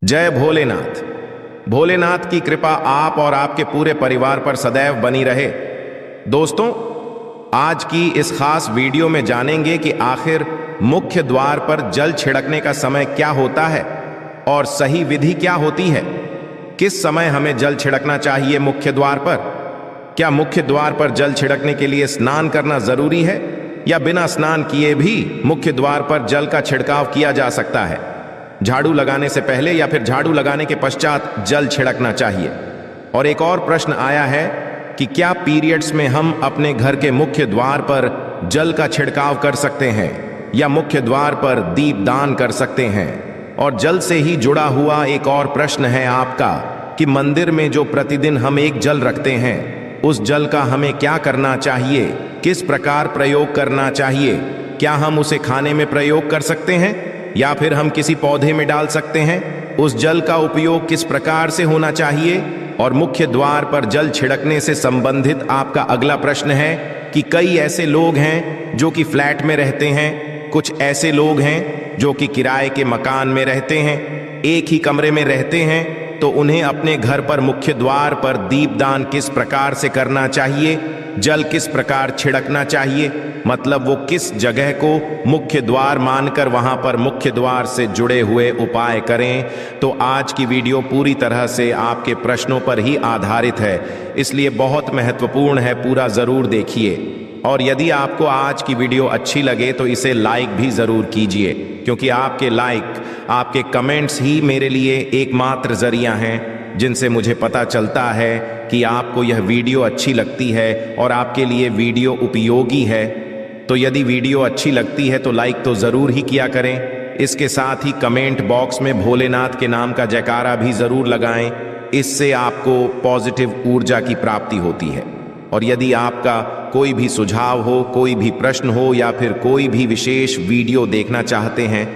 जय भोलेनाथ। भोलेनाथ की कृपा आप और आपके पूरे परिवार पर सदैव बनी रहे। दोस्तों, आज की इस खास वीडियो में जानेंगे कि आखिर मुख्य द्वार पर जल छिड़कने का समय क्या होता है और सही विधि क्या होती है। किस समय हमें जल छिड़कना चाहिए मुख्य द्वार पर? क्या मुख्य द्वार पर जल छिड़कने के लिए स्नान करना जरूरी है या बिना स्नान किए भी मुख्य द्वार पर जल का छिड़काव किया जा सकता है? झाड़ू लगाने से पहले या फिर झाड़ू लगाने के पश्चात जल छिड़कना चाहिए? और एक और प्रश्न आया है कि क्या पीरियड्स में हम अपने घर के मुख्य द्वार पर जल का छिड़काव कर सकते हैं या मुख्य द्वार पर दीपदान कर सकते हैं? और जल से ही जुड़ा हुआ एक और प्रश्न है आपका कि मंदिर में जो प्रतिदिन हम एक जल रखते हैं, उस जल का हमें क्या करना चाहिए, किस प्रकार प्रयोग करना चाहिए? क्या हम उसे खाने में प्रयोग कर सकते हैं या फिर हम किसी पौधे में डाल सकते हैं? उस जल का उपयोग किस प्रकार से होना चाहिए? और मुख्य द्वार पर जल छिड़कने से संबंधित आपका अगला प्रश्न है कि कई ऐसे लोग हैं जो कि फ्लैट में रहते हैं, कुछ ऐसे लोग हैं जो कि किराए के मकान में रहते हैं, एक ही कमरे में रहते हैं, तो उन्हें अपने घर पर मुख्य द्वार पर दीपदान किस प्रकार से करना चाहिए, जल किस प्रकार छिड़कना चाहिए, मतलब वो किस जगह को मुख्य द्वार मानकर वहां पर मुख्य द्वार से जुड़े हुए उपाय करें। तो आज की वीडियो पूरी तरह से आपके प्रश्नों पर ही आधारित है, इसलिए बहुत महत्वपूर्ण है, पूरा जरूर देखिए। और यदि आपको आज की वीडियो अच्छी लगे तो इसे लाइक भी जरूर कीजिए, क्योंकि आपके लाइक, आपके कमेंट्स ही मेरे लिए एकमात्र जरिया हैं जिनसे मुझे पता चलता है कि आपको यह वीडियो अच्छी लगती है और आपके लिए वीडियो उपयोगी है। तो यदि वीडियो अच्छी लगती है तो लाइक तो जरूर ही किया करें। इसके साथ ही कमेंट बॉक्स में भोलेनाथ के नाम का जयकारा भी जरूर लगाएं, इससे आपको पॉजिटिव ऊर्जा की प्राप्ति होती है। और यदि आपका कोई भी सुझाव हो, कोई भी प्रश्न हो या फिर कोई भी विशेष वीडियो देखना चाहते हैं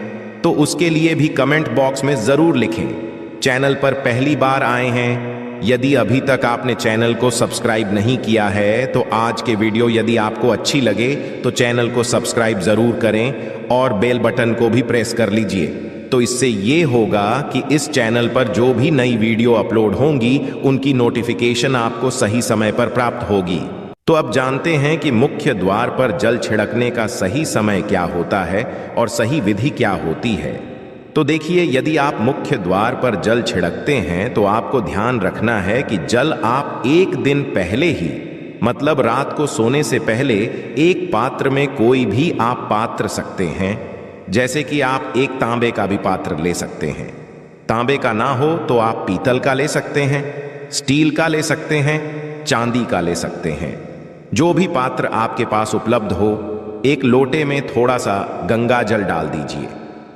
तो उसके लिए भी कमेंट बॉक्स में जरूर लिखें। चैनल पर पहली बार आए हैं, यदि अभी तक आपने चैनल को सब्सक्राइब नहीं किया है तो आज के वीडियो यदि आपको अच्छी लगे तो चैनल को सब्सक्राइब जरूर करें और बेल बटन को भी प्रेस कर लीजिए। तो इससे ये होगा कि इस चैनल पर जो भी नई वीडियो अपलोड होंगी उनकी नोटिफिकेशन आपको सही समय पर प्राप्त होगी। तो अब जानते हैं कि मुख्य द्वार पर जल छिड़कने का सही समय क्या होता है और सही विधि क्या होती है। तो देखिए, यदि आप मुख्य द्वार पर जल छिड़कते हैं तो आपको ध्यान रखना है कि जल आप एक दिन पहले ही, मतलब रात को सोने से पहले, एक पात्र में कोई भी आप पात्र सकते हैं। जैसे कि आप एक तांबे का भी पात्र ले सकते हैं। तांबे का ना हो तो आप पीतल का ले सकते हैं, स्टील का ले सकते हैं, चांदी का ले सकते हैं। जो भी पात्र आपके पास उपलब्ध हो, एक लोटे में थोड़ा सा गंगा जल डाल दीजिए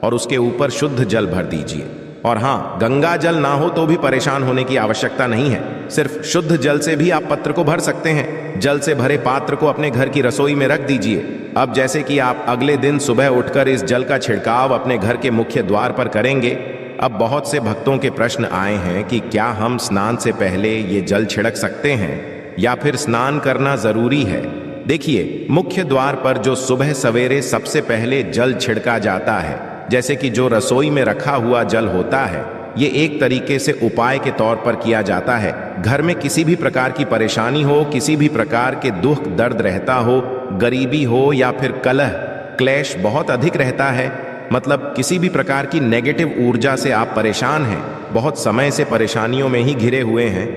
और उसके ऊपर शुद्ध जल भर दीजिए। और हाँ, गंगा जल ना हो तो भी परेशान होने की आवश्यकता नहीं है, सिर्फ शुद्ध जल से भी आप पत्र को भर सकते हैं। जल से भरे पात्र को अपने घर की रसोई में रख दीजिए। अब जैसे कि आप अगले दिन सुबह उठकर इस जल का छिड़काव अपने घर के मुख्य द्वार पर करेंगे। अब बहुत से भक्तों के प्रश्न आए हैं कि क्या हम स्नान से पहले ये जल छिड़क सकते हैं या फिर स्नान करना जरूरी है। देखिए, मुख्य द्वार पर जो सुबह सवेरे सबसे पहले जल छिड़का जाता है, जैसे कि जो रसोई में रखा हुआ जल होता है, ये एक तरीके से उपाय के तौर पर किया जाता है। घर में किसी भी प्रकार की परेशानी हो, किसी भी प्रकार के दुख दर्द रहता हो, गरीबी हो या फिर कलह क्लेश बहुत अधिक रहता है, मतलब किसी भी प्रकार की नेगेटिव ऊर्जा से आप परेशान हैं, बहुत समय से परेशानियों में ही घिरे हुए हैं,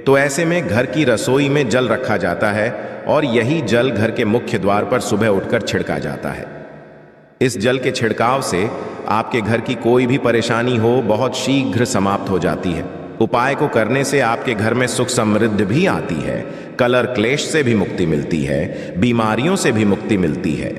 तो ऐसे में घर की रसोई में जल रखा जाता है और यही जल घर के मुख्य द्वार पर सुबह उठकर छिड़का जाता है। इस जल के छिड़काव से आपके घर की कोई भी परेशानी हो बहुत शीघ्र समाप्त हो जाती है। उपाय को करने से आपके घर में सुख समृद्धि भी आती है, कलह क्लेश से भी मुक्ति मिलती है, बीमारियों से भी मुक्ति मिलती है।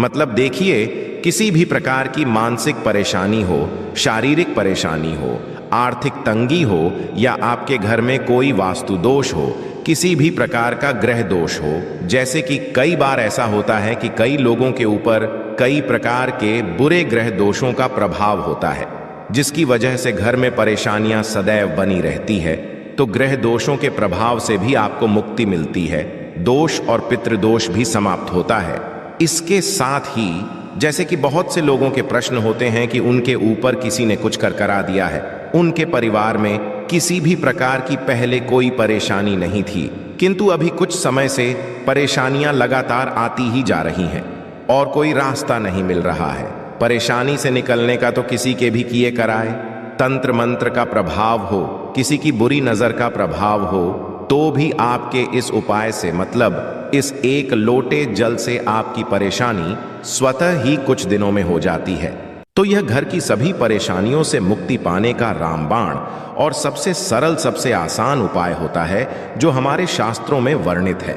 मतलब देखिए, किसी भी प्रकार की मानसिक परेशानी हो, शारीरिक परेशानी हो, आर्थिक तंगी हो या आपके घर में कोई वास्तु दोष हो, किसी भी प्रकार का ग्रह दोष हो, जैसे कि कई बार ऐसा होता है कि कई लोगों के ऊपर कई प्रकार के बुरे ग्रह दोषों का प्रभाव होता है, जिसकी वजह से घर में परेशानियां सदैव बनी रहती है। तो ग्रह दोषों के प्रभाव से भी आपको मुक्ति मिलती है, दोष और पितृदोष भी समाप्त होता है। इसके साथ ही जैसे कि बहुत से लोगों के प्रश्न होते हैं कि उनके ऊपर किसी ने कुछ कर करा दिया है, उनके परिवार में किसी भी प्रकार की पहले कोई परेशानी नहीं थी, किंतु अभी कुछ समय से परेशानियां लगातार आती ही जा रही हैं और कोई रास्ता नहीं मिल रहा है। परेशानी से निकलने का तो किसी के भी किए कराए, तंत्र मंत्र का प्रभाव हो, किसी की बुरी नजर का प्रभाव हो, तो भी आपके इस उपाय से, मतलब इस एक लोटे जल से आपकी परेशानी स्वतः ही कुछ दिनों में हो जाती है। तो यह घर की सभी परेशानियों से मुक्ति पाने का रामबाण और सबसे सरल, सबसे आसान उपाय होता है जो हमारे शास्त्रों में वर्णित है।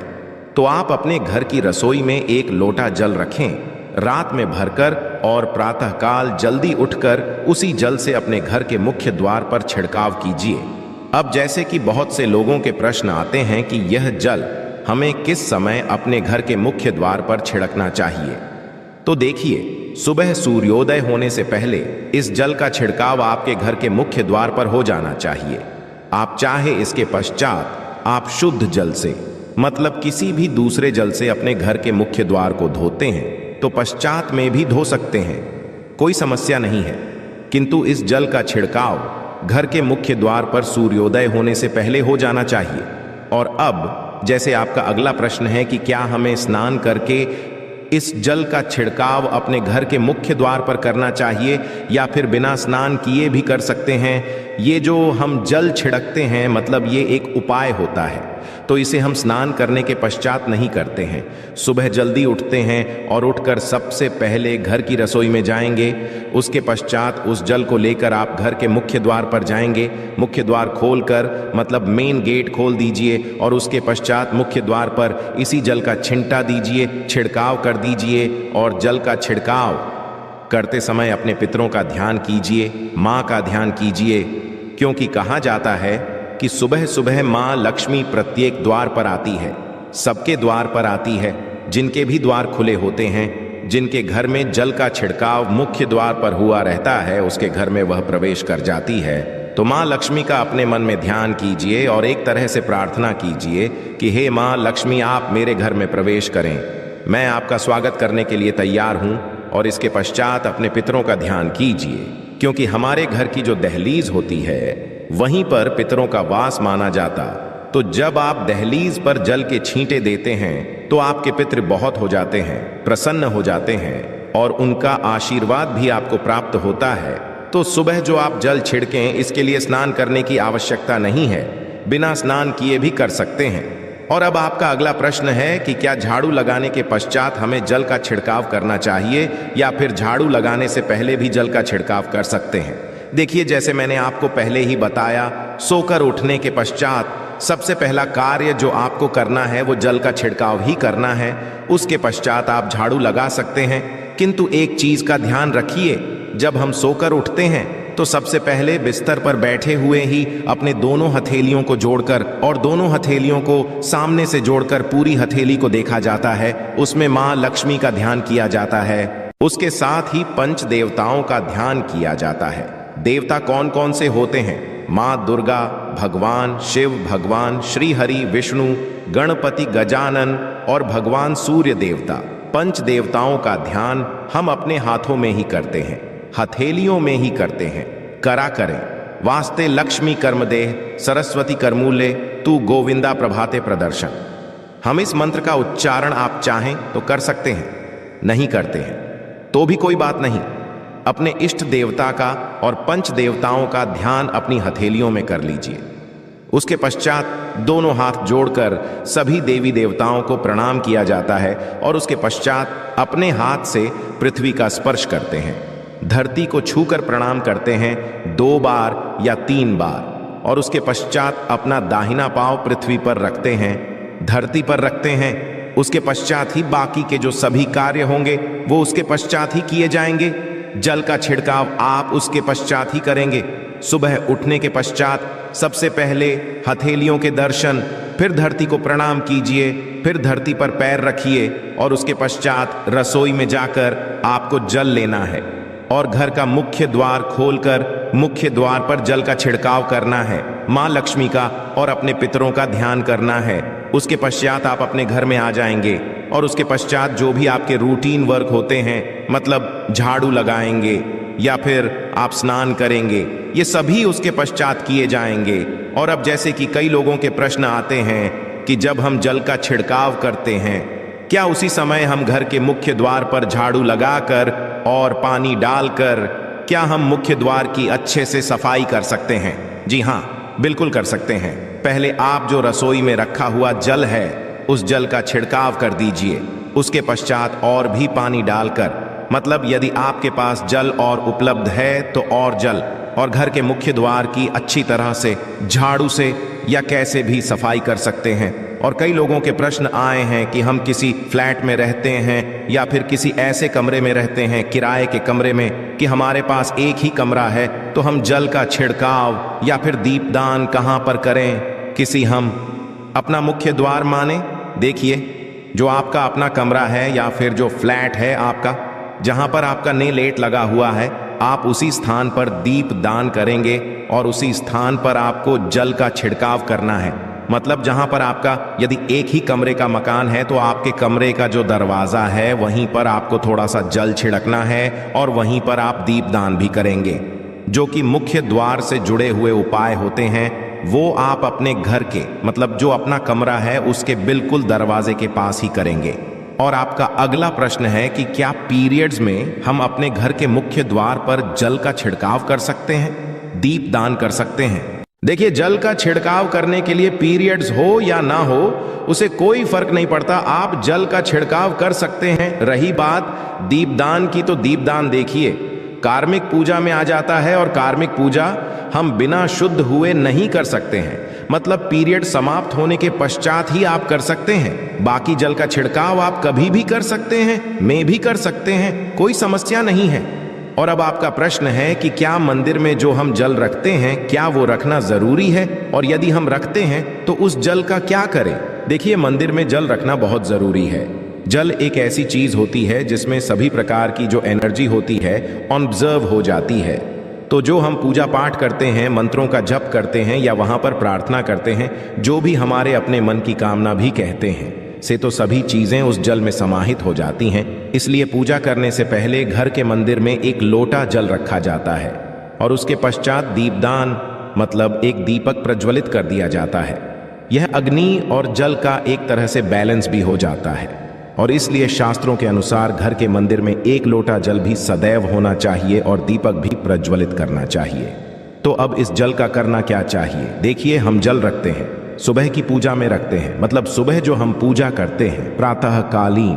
तो आप अपने घर की रसोई में एक लोटा जल रखें, रात में भरकर और प्रातःकाल जल्दी उठकर उसी जल से अपने घर के मुख्य द्वार पर छिड़काव कीजिए। अब जैसे कि बहुत से लोगों के प्रश्न आते हैं कि यह जल हमें किस समय अपने घर के मुख्य द्वार पर छिड़कना चाहिए, तो देखिए, सुबह सूर्योदय होने से पहले इस जल का छिड़काव आपके घर के मुख्य द्वार पर हो जाना चाहिए। आप चाहे इसके पश्चात आप शुद्ध जल से, मतलब किसी भी दूसरे जल से अपने घर के मुख्य द्वार को धोते हैं तो पश्चात में भी धो सकते हैं, कोई समस्या नहीं है। किंतु इस जल का छिड़काव घर के मुख्य द्वार पर सूर्योदय होने से पहले हो जाना चाहिए। और अब जैसे आपका अगला प्रश्न है कि क्या हमें स्नान करके इस जल का छिड़काव अपने घर के मुख्य द्वार पर करना चाहिए या फिर बिना स्नान किए भी कर सकते हैं। ये जो हम जल छिड़कते हैं, मतलब ये एक उपाय होता है, तो इसे हम स्नान करने के पश्चात नहीं करते हैं। सुबह जल्दी उठते हैं और उठकर सबसे पहले घर की रसोई में जाएंगे, उसके पश्चात उस जल को लेकर आप घर के मुख्य द्वार पर जाएंगे। मुख्य द्वार खोलकर, मतलब मेन गेट खोल दीजिए और उसके पश्चात मुख्य द्वार पर इसी जल का छिंटा दीजिए, छिड़काव कर दीजिए। और जल का छिड़काव करते समय अपने पितरों का ध्यान कीजिए, माँ का ध्यान कीजिए, क्योंकि कहा जाता है कि सुबह सुबह माँ लक्ष्मी प्रत्येक द्वार पर आती है, सबके द्वार पर आती है। जिनके भी द्वार खुले होते हैं, जिनके घर में जल का छिड़काव मुख्य द्वार पर हुआ रहता है, उसके घर में वह प्रवेश कर जाती है। तो माँ लक्ष्मी का अपने मन में ध्यान कीजिए और एक तरह से प्रार्थना कीजिए कि हे माँ लक्ष्मी, आप मेरे घर में प्रवेश करें, मैं आपका स्वागत करने के लिए तैयार हूं। और इसके पश्चात अपने पितरों का ध्यान कीजिए, क्योंकि हमारे घर की जो दहलीज होती है वहीं पर पितरों का वास माना जाता। तो जब आप दहलीज पर जल के छींटे देते हैं तो आपके पितृ बहुत हो जाते हैं, प्रसन्न हो जाते हैं और उनका आशीर्वाद भी आपको प्राप्त होता है। तो सुबह जो आप जल छिड़कें, इसके लिए स्नान करने की आवश्यकता नहीं है, बिना स्नान किए भी कर सकते हैं। और अब आपका अगला प्रश्न है कि क्या झाड़ू लगाने के पश्चात हमें जल का छिड़काव करना चाहिए या फिर झाड़ू लगाने से पहले भी जल का छिड़काव कर सकते हैं। देखिए, जैसे मैंने आपको पहले ही बताया, सोकर उठने के पश्चात सबसे पहला कार्य जो आपको करना है वो जल का छिड़काव ही करना है। उसके पश्चात आप झाड़ू लगा सकते हैं, किंतु एक चीज का ध्यान रखिए, जब हम सोकर उठते हैं तो सबसे पहले बिस्तर पर बैठे हुए ही अपने दोनों हथेलियों को जोड़कर और दोनों हथेलियों को सामने से जोड़कर पूरी हथेली को देखा जाता है, उसमें माँ लक्ष्मी का ध्यान किया जाता है। उसके साथ ही पंच देवताओं का ध्यान किया जाता है। देवता कौन कौन से होते हैं? माँ दुर्गा, भगवान शिव, भगवान श्री हरि विष्णु, गणपति गजानन और भगवान सूर्य देवता। पंच देवताओं का ध्यान हम अपने हाथों में ही करते हैं, हथेलियों में ही करते हैं। करा करें। वास्ते लक्ष्मी कर्म देह, सरस्वती करमूले, तू गोविंदा प्रभाते प्रदर्शन। हम इस मंत्र का उच्चारण आप चाहें तो कर सकते हैं, नहीं करते हैं तो भी कोई बात नहीं। अपने इष्ट देवता का और पंच देवताओं का ध्यान अपनी हथेलियों में कर लीजिए। उसके पश्चात दोनों हाथ जोड़कर सभी देवी देवताओं को प्रणाम किया जाता है और उसके पश्चात अपने हाथ से पृथ्वी का स्पर्श करते हैं। धरती को छूकर प्रणाम करते हैं 2 बार या 3 बार और उसके पश्चात अपना दाहिना पांव पृथ्वी पर रखते हैं, धरती पर रखते हैं। उसके पश्चात ही बाकी के जो सभी कार्य होंगे वो उसके पश्चात ही किए जाएंगे। जल का छिड़काव आप उसके पश्चात ही करेंगे। सुबह उठने के पश्चात सबसे पहले हथेलियों के दर्शन, फिर धरती को प्रणाम कीजिए, फिर धरती पर पैर रखिए और उसके पश्चात रसोई में जाकर आपको जल लेना है और घर का मुख्य द्वार खोलकर मुख्य द्वार पर जल का छिड़काव करना है, माँ लक्ष्मी का और अपने पितरों का ध्यान करना है। उसके पश्चात आप अपने घर में आ जाएंगे और उसके पश्चात जो भी आपके रूटीन वर्क होते हैं, मतलब झाड़ू लगाएंगे, या फिर आप स्नान करेंगे, ये सभी उसके पश्चात किए जाएंगे। और अब जैसे कि कई लोगों के प्रश्न आते हैं कि जब हम जल का छिड़काव करते हैं, क्या उसी समय हम घर के मुख्य द्वार पर झाड़ू लगाकर और पानी डालकर क्या हम मुख्य द्वार की अच्छे से सफाई कर सकते हैं? जी हाँ, बिल्कुल कर सकते हैं। पहले आप जो रसोई में रखा हुआ जल है उस जल का छिड़काव कर दीजिए। उसके पश्चात और भी पानी डालकर, मतलब यदि आपके पास जल और उपलब्ध है तो और जल, और घर के मुख्य द्वार की अच्छी तरह से झाड़ू से या कैसे भी सफाई कर सकते हैं। और कई लोगों के प्रश्न आए हैं कि हम किसी फ्लैट में रहते हैं या फिर किसी ऐसे कमरे में रहते हैं, किराए के कमरे में, कि हमारे पास एक ही कमरा है, तो हम जल का छिड़काव या फिर दीपदान कहाँ पर करें? किसी हम अपना मुख्य द्वार माने। देखिए, जो आपका अपना कमरा है या फिर जो फ्लैट है आपका, जहां पर आपका नेलेट लगा हुआ है, आप उसी स्थान पर दीप दान करेंगे और उसी स्थान पर आपको जल का छिड़काव करना है। मतलब जहां पर आपका यदि एक ही कमरे का मकान है तो आपके कमरे का जो दरवाजा है वहीं पर आपको थोड़ा सा जल छिड़कना है और वहीं पर आप दीप दान भी करेंगे। जो कि मुख्य द्वार से जुड़े हुए उपाय होते हैं वो आप अपने घर के, मतलब जो अपना कमरा है उसके बिल्कुल दरवाजे के पास ही करेंगे। और आपका अगला प्रश्न है कि क्या पीरियड्स में हम अपने घर के मुख्य द्वार पर जल का छिड़काव कर सकते हैं, दीप दान कर सकते हैं? देखिए, जल का छिड़काव करने के लिए पीरियड्स हो या ना हो उसे कोई फर्क नहीं पड़ता, आप जल का छिड़काव कर सकते हैं। रही बात दीपदान की, तो दीपदान देखिए कार्मिक पूजा में आ जाता है और कार्मिक पूजा हम बिना शुद्ध हुए नहीं कर सकते हैं। मतलब पीरियड समाप्त होने के पश्चात ही आप कर सकते हैं। बाकी जल का छिड़काव आप कभी भी कर सकते हैं, मैं भी कर सकते हैं, कोई समस्या नहीं है। और अब आपका प्रश्न है कि क्या मंदिर में जो हम जल रखते हैं क्या वो रखना जरूरी है, और यदि हम रखते हैं तो उस जल का क्या करें? देखिए, मंदिर में जल रखना बहुत जरूरी है। जल एक ऐसी चीज होती है जिसमें सभी प्रकार की जो एनर्जी होती है ऑब्जर्व हो जाती है। तो जो हम पूजा पाठ करते हैं, मंत्रों का जप करते हैं या वहां पर प्रार्थना करते हैं, जो भी हमारे अपने मन की कामना भी कहते हैं, से तो सभी चीजें उस जल में समाहित हो जाती हैं। इसलिए पूजा करने से पहले घर के मंदिर में एक लोटा जल रखा जाता है और उसके पश्चात दीपदान, मतलब एक दीपक प्रज्वलित कर दिया जाता है। यह अग्नि और जल का एक तरह से बैलेंस भी हो जाता है और इसलिए शास्त्रों के अनुसार घर के मंदिर में एक लोटा जल भी सदैव होना चाहिए और दीपक भी प्रज्वलित करना चाहिए। तो अब इस जल का करना क्या चाहिए? देखिए, हम जल रखते हैं, सुबह की पूजा में रखते हैं, मतलब सुबह जो हम पूजा करते हैं प्रातः कालीन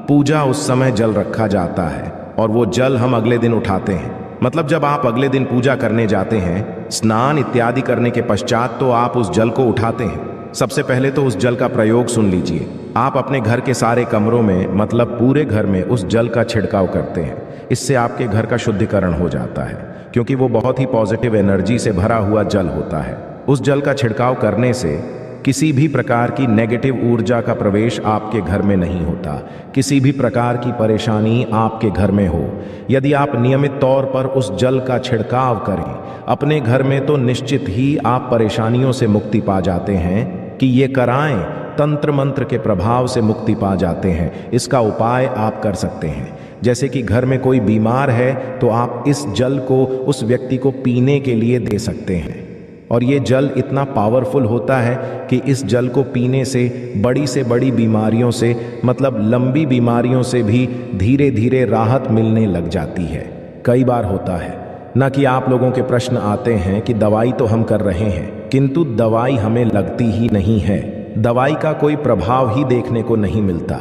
पूजा, उस समय जल रखा जाता है और वो जल हम अगले दिन उठाते हैं। मतलब जब आप अगले दिन पूजा करने जाते हैं, स्नान इत्यादि करने के पश्चात, तो आप उस जल को उठाते हैं। सबसे पहले तो उस जल का प्रयोग सुन लीजिए। आप अपने घर के सारे कमरों में, मतलब पूरे घर में उस जल का छिड़काव करते हैं। इससे आपके घर का शुद्धिकरण हो जाता है, क्योंकि वो बहुत ही पॉजिटिव एनर्जी से भरा हुआ जल होता है। उस जल का छिड़काव करने से किसी भी प्रकार की नेगेटिव ऊर्जा का प्रवेश आपके घर में नहीं होता। किसी भी प्रकार की परेशानी आपके घर में हो, यदि आप नियमित तौर पर उस जल का छिड़काव करें अपने घर में, तो निश्चित ही आप परेशानियों से मुक्ति पा जाते हैं। कि ये कराएं, तंत्र मंत्र के प्रभाव से मुक्ति पा जाते हैं। इसका उपाय आप कर सकते हैं। जैसे कि घर में कोई बीमार है तो आप इस जल को उस व्यक्ति को पीने के लिए दे सकते हैं। और ये जल इतना पावरफुल होता है कि इस जल को पीने से बड़ी बीमारियों से, मतलब लंबी बीमारियों से भी धीरे धीरे राहत मिलने लग जाती है। कई बार होता है ना कि आप लोगों के प्रश्न आते हैं कि दवाई तो हम कर रहे हैं किंतु दवाई हमें लगती ही नहीं है, दवाई का कोई प्रभाव ही देखने को नहीं मिलता।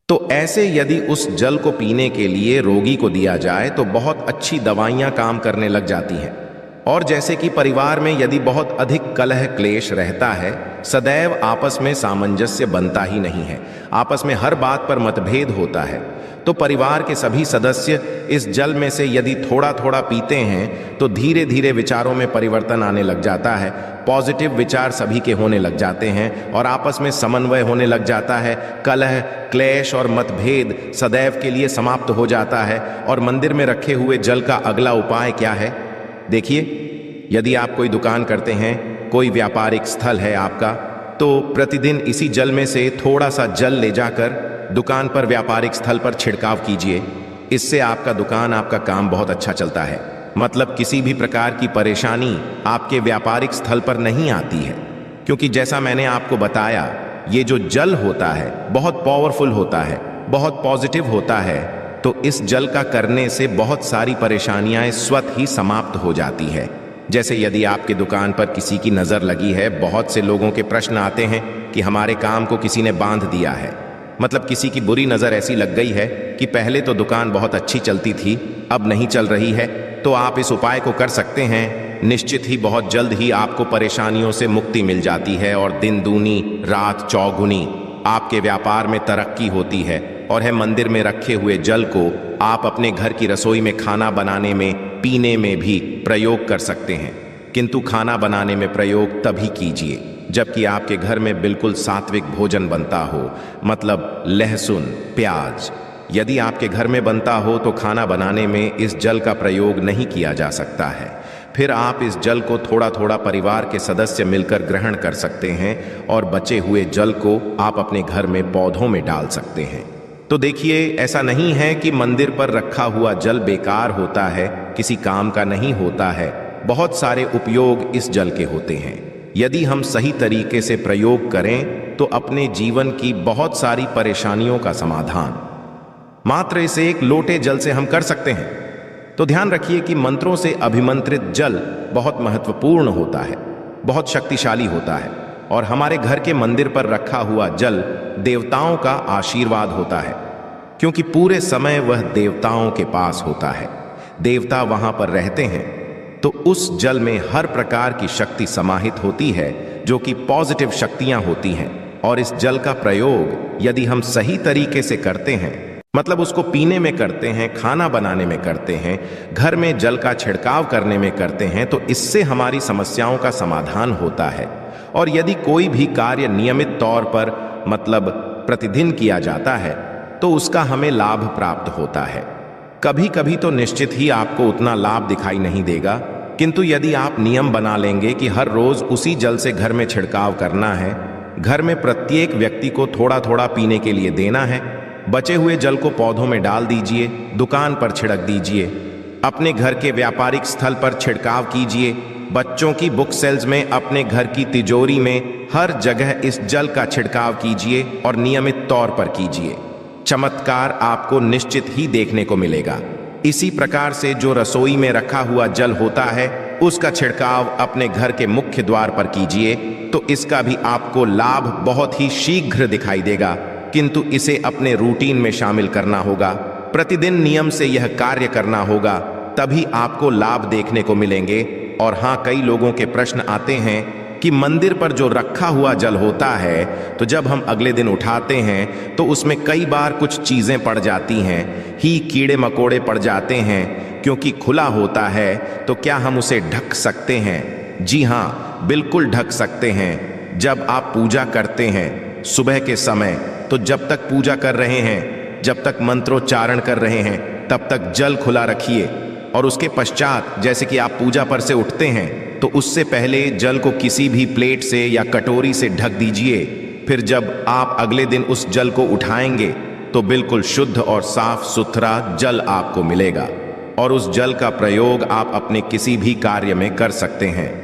तो ऐसे यदि उस जल को पीने के लिए रोगी को दिया जाए तो बहुत अच्छी दवाइयां काम करने लग जाती हैं। और जैसे कि परिवार में यदि बहुत अधिक कलह क्लेश रहता है, सदैव आपस में सामंजस्य बनता ही नहीं है, आपस में हर बात पर मतभेद होता है, तो परिवार के सभी सदस्य इस जल में से यदि थोड़ा थोड़ा पीते हैं तो धीरे धीरे विचारों में परिवर्तन आने लग जाता है। पॉजिटिव विचार सभी के होने लग जाते हैं और आपस में समन्वय होने लग जाता है। कलह क्लेश और मतभेद सदैव के लिए समाप्त हो जाता है। और मंदिर में रखे हुए जल का अगला उपाय क्या है? देखिए, यदि आप कोई दुकान करते हैं, कोई व्यापारिक स्थल है आपका, तो प्रतिदिन इसी जल में से थोड़ा सा जल ले जाकर दुकान पर, व्यापारिक स्थल पर छिड़काव कीजिए। इससे आपका दुकान, आपका काम बहुत अच्छा चलता है। मतलब किसी भी प्रकार की परेशानी आपके व्यापारिक स्थल पर नहीं आती है, क्योंकि जैसा मैंने आपको बताया, ये जो जल होता है बहुत पावरफुल होता है, बहुत पॉजिटिव होता है। तो इस जल का करने से बहुत सारी परेशानियां स्वतः ही समाप्त हो जाती है। जैसे यदि आपके दुकान पर किसी की नज़र लगी है, बहुत से लोगों के प्रश्न आते हैं कि हमारे काम को किसी ने बांध दिया है। मतलब किसी की बुरी नज़र ऐसी लग गई है कि पहले तो दुकान बहुत अच्छी चलती थी, अब नहीं चल रही है। तो आप इस उपाय को कर सकते हैं। निश्चित ही बहुत जल्द ही आपको परेशानियों से मुक्ति मिल जाती है और दिन दूनी रात चौगुनी आपके व्यापार में तरक्की होती है। और है मंदिर में रखे हुए जल को आप अपने घर की रसोई में खाना बनाने में, पीने में भी प्रयोग कर सकते हैं। किंतु खाना बनाने में प्रयोग तभी कीजिए जबकि आपके घर में बिल्कुल सात्विक भोजन बनता हो, मतलब लहसुन प्याज। यदि आपके घर में बनता हो तो खाना बनाने में इस जल का प्रयोग नहीं किया जा सकता है। फिर आप इस जल को थोड़ा थोड़ा परिवार के सदस्य मिलकर ग्रहण कर सकते हैं और बचे हुए जल को आप अपने घर में पौधों में डाल सकते हैं। तो देखिए, ऐसा नहीं है कि मंदिर पर रखा हुआ जल बेकार होता है, किसी काम का नहीं होता है। बहुत सारे उपयोग इस जल के होते हैं। यदि हम सही तरीके से प्रयोग करें तो अपने जीवन की बहुत सारी परेशानियों का समाधान मात्र इस एक लोटे जल से हम कर सकते हैं। तो ध्यान रखिए कि मंत्रों से अभिमंत्रित जल बहुत महत्वपूर्ण होता है, बहुत शक्तिशाली होता है। और हमारे घर के मंदिर पर रखा हुआ जल देवताओं का आशीर्वाद होता है, क्योंकि पूरे समय वह देवताओं के पास होता है। देवता वहां पर रहते हैं, तो उस जल में हर प्रकार की शक्ति समाहित होती है, जो कि पॉजिटिव शक्तियां होती हैं। और इस जल का प्रयोग यदि हम सही तरीके से करते हैं, मतलब उसको पीने में करते हैं, खाना बनाने में करते हैं, घर में जल का छिड़काव करने में करते हैं, तो इससे हमारी समस्याओं का समाधान होता है। और यदि कोई भी कार्य नियमित तौर पर, मतलब प्रतिदिन किया जाता है, तो उसका हमें लाभ प्राप्त होता है। कभी कभी तो निश्चित ही आपको उतना लाभ दिखाई नहीं देगा, किंतु यदि आप नियम बना लेंगे कि हर रोज उसी जल से घर में छिड़काव करना है, घर में प्रत्येक व्यक्ति को थोड़ा थोड़ा पीने के लिए देना है, बचे हुए जल को पौधों में डाल दीजिए, दुकान पर छिड़क दीजिए, अपने घर के व्यापारिक स्थल पर छिड़काव कीजिए, बच्चों की बुक सेल्स में, अपने घर की तिजोरी में, हर जगह इस जल का छिड़काव कीजिए और नियमित तौर पर कीजिए। चमत्कार आपको निश्चित ही देखने को मिलेगा। इसी प्रकार से जो रसोई में रखा हुआ जल होता है, उसका छिड़काव अपने घर के मुख्य द्वार पर कीजिए, तो इसका भी आपको लाभ बहुत ही शीघ्र दिखाई देगा। किंतु इसे अपने रूटीन में शामिल करना होगा, प्रतिदिन नियम से यह कार्य करना होगा, तभी आपको लाभ देखने को मिलेंगे। और हाँ, कई लोगों के प्रश्न आते हैं कि मंदिर पर जो रखा हुआ जल होता है, तो जब हम अगले दिन उठाते हैं तो उसमें कई बार कुछ चीजें पड़ जाती हैं, ही कीड़े मकोड़े पड़ जाते हैं, क्योंकि खुला होता है। तो क्या हम उसे ढक सकते हैं? जी हाँ, बिल्कुल ढक सकते हैं। जब आप पूजा करते हैं सुबह के समय, तो जब तक पूजा कर रहे हैं, जब तक मंत्रोच्चारण कर रहे हैं, तब तक जल खुला रखिए। और उसके पश्चात जैसे कि आप पूजा पर से उठते हैं, तो उससे पहले जल को किसी भी प्लेट से या कटोरी से ढक दीजिए। फिर जब आप अगले दिन उस जल को उठाएंगे, तो बिल्कुल शुद्ध और साफ सुथरा जल आपको मिलेगा। और उस जल का प्रयोग आप अपने किसी भी कार्य में कर सकते हैं।